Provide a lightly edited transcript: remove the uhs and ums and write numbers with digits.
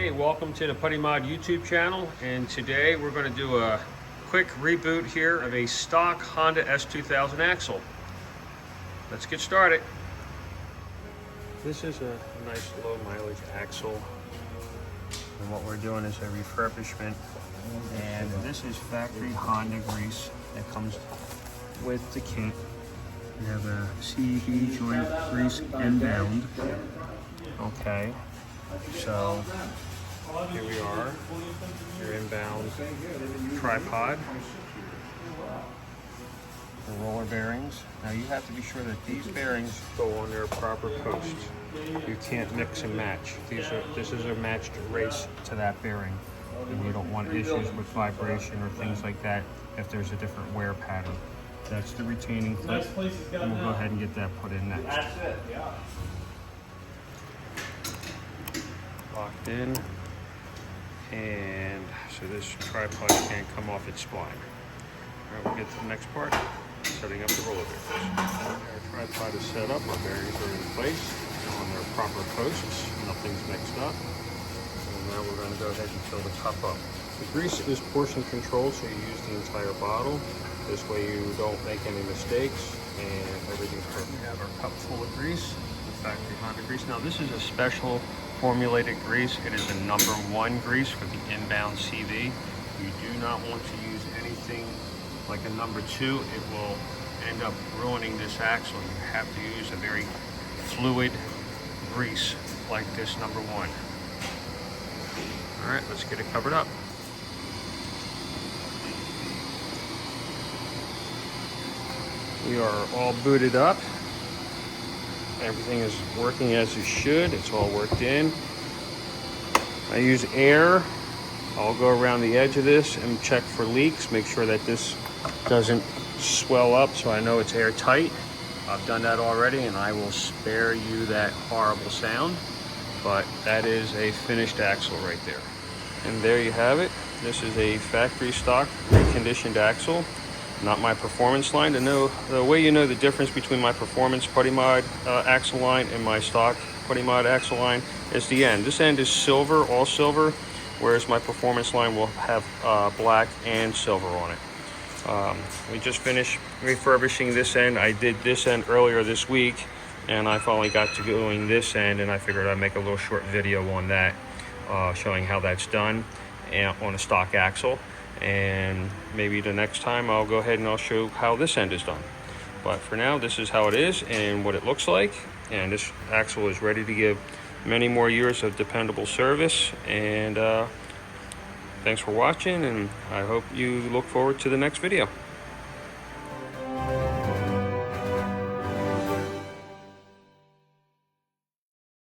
Hey, welcome to the Putty Mod YouTube channel, and today we're going to do a quick reboot here of a stock Honda S2000 axle. Let's get started. This is a nice low mileage axle, and what we're doing is a refurbishment, and this is factory Honda grease that comes with the kit. We have a CV joint grease inbound. Okay, so here we are, your inbound tripod, the roller bearings. Now you have to be sure that these bearings go on their proper posts. You can't mix and match. This is a matched race to that bearing, and you don't want issues with vibration or things like that if there's a different wear pattern. That's the retaining clip, and we'll go ahead and get that put in next. That's it, yeah. Locked in, and so this tripod can't come off its spline. All right, we'll get to the next part, setting up the roller bearings. Our tripod is set up, our bearings are in place on their proper posts, nothing's mixed up. And now we're going to go ahead and fill the cup up. The grease is portion controlled, so you use the entire bottle. This way you don't make any mistakes and everything's perfect. We have our cup full of grease, the factory Honda grease. Now this is a special formulated grease. It is the #1 grease for the inbound CV. You do not want to use anything like a #2. It will end up ruining this axle. You have to use a very fluid grease like this #1. All right, let's get it covered up. We are all booted up. Everything is working as it should. It's all worked in. I use air. I'll go around the edge of this and check for leaks. Make sure that this doesn't swell up so I know it's airtight. I've done that already, and I will spare you that horrible sound. But that is a finished axle right there. And there you have it. This is a factory stock reconditioned axle. Not my performance line. The way you know the difference between my performance Putty Mod axle line and my stock Putty Mod axle line is the end. This end is silver, all silver, whereas my performance line will have black and silver on it. We just finished refurbishing this end. I did this end earlier this week, and I finally got to doing this end, and I figured I'd make a little short video on that, showing how that's done and on a stock axle. And maybe the next time I'll go ahead and I'll show how this end is done. But for now, this is how it is and what it looks like. And this axle is ready to give many more years of dependable service. And thanks for watching, and I hope you look forward to the next video.